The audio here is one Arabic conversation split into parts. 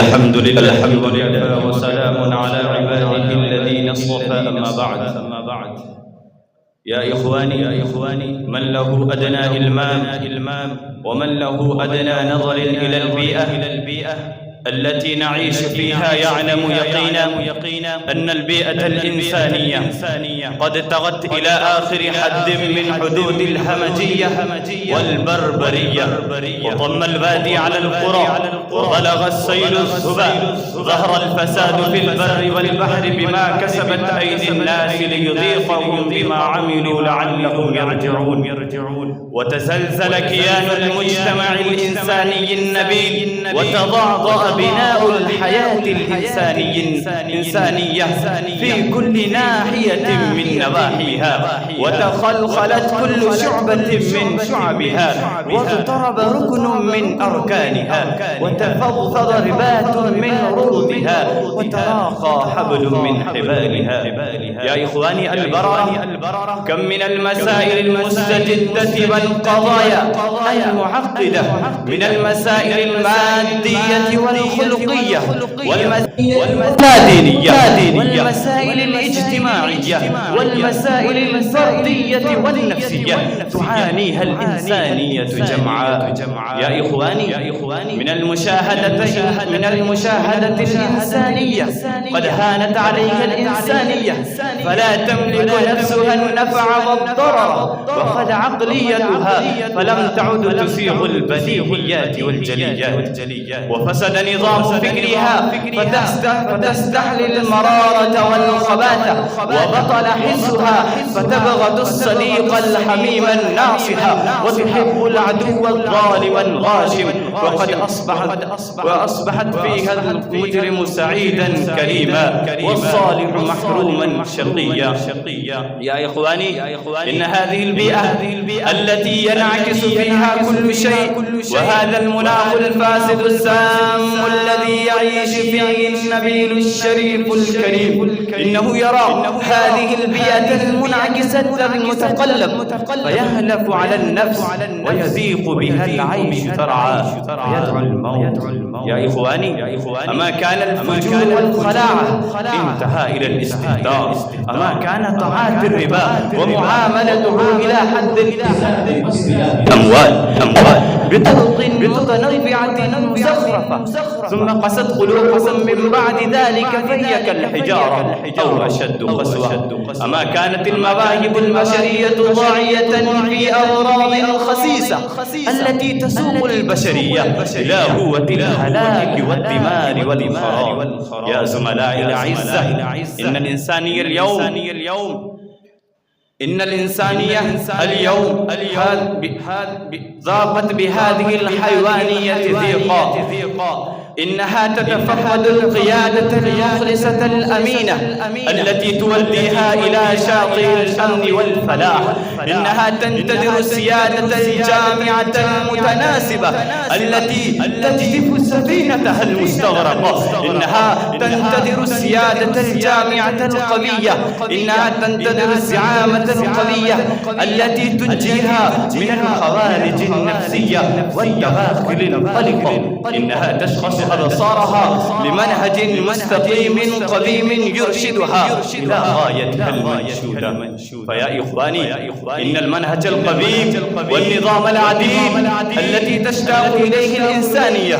الحمد لله وسلام على عباده الذين اصطفى أما بعد. يا إخواني من له أدنى إلمام ومن له أدنى نظر إلى البيئة التي نعيش فيها يعلم يقينا أن البيئة الإنسانية قد طغت إلى آخر حد من حدود الهمجية والبربرية، وطم البادي على القرى وبلغ السيل السبا. ظهر الفساد في البر والبحر بما كسبت أيدي الناس ليذيقهم بما عملوا لعلهم يرجعون. وتزلزل كيان المجتمع الإنساني النبيل، وتضعضع بناء الحياة الإنسانية في كل ناحية من نواحيها، وتخلخلت كل شعبة من شعبها، واضطرب ركن من أركانها، وتفضض ربات من ربطها، وتراخى حبل من حبالها. يا إخواني البررة، كم من المسائل المستجدة والقضايا المعقدة من المسائل المادية والخلقية والدينية والمسائل الاجتماعية والمسائل الفردية والنفسية تعانيها الإنسانية جمعاء. يا إخواني من المشاهدة الإنسانية قد هانت عليها الإنسانية، فلا تملك نفسها النفع والضرر، وقد عقليتها فلم تعد تسيغ البديهيات والجليات، وفسد نظام فكرها فتستحلل المرارة والخباثة، وبطل حسها فتبغض الصديق الحميم الناصح، وتحب العدو الظالم الغاشم. وقد أصبحت فيها المجرم سعيدا كريما، والصالح محروما شقيا. يا إخواني إن هذه البيئة التي ينعكس فيها كل شيء، وهذا المناخ الفاسد السام الذي يعيش فيه النبيل الشريف الكريم، إنه يرى هذه البيئة المنعكسة المتقلب فيهلف على النفس ويذيق بها العيش ترعى فيدعو الموت. يا إخواني أما كان الفجور والخلاعة انتهى إلى الاستهتار؟ أما كان طاعات الربا ومعاملته إلى حد أموال بطرق متنوعة مزخرفة، ثم قست قلوبهم من بعد ذلك فهي كالحجارة أو أشد قسوة. أما كانت المواهب البشرية ضاعية في أغراض خسيسة التي تسوق البشرية إلى هوة الهلاك والدمار والخراب. يا زملائي الأعزة، إن الإنسانية اليوم ضاقت بهذه الحيوانية ضيقا. إنها تتفقد القيادة المخلصة الأمينة التي توديها إلى شاطئ الأمن والفلاح. إنها تنتظر السيادة الجامعة المتناسبة التي تجدف سفينتها المستغرقة. إنها تنتظر السيادة الجامعة القوية. إنها تنتظر الزعامة القوية التي تنجيها من الخوارج النفسية والدواخل القلقة. إنها تشخص أبصارها لمنهج مستقيم قويم يرشدها إلى غايتها المنشودة. فيا إخواني إن المنهج القويم والنظام العديل التي تشتاق إليه الإنسانية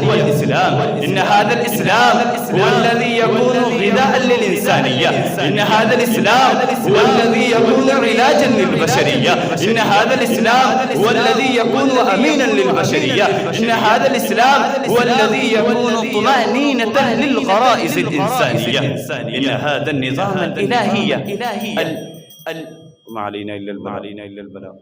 هو الإسلام. إن هذا الإسلام هو الذي يكون غذاء للإنسانية. إن هذا الإسلام هو الذي يكون علاجا للبشرية. إن هذا الإسلام هو الذي يكون أمينا للبشرية. إن هذا الإسلام هو الذي يكون طمأنينة للغرائز الإنسانية. إن هذا النظام الإلهي ما علينا إلا البلاغ.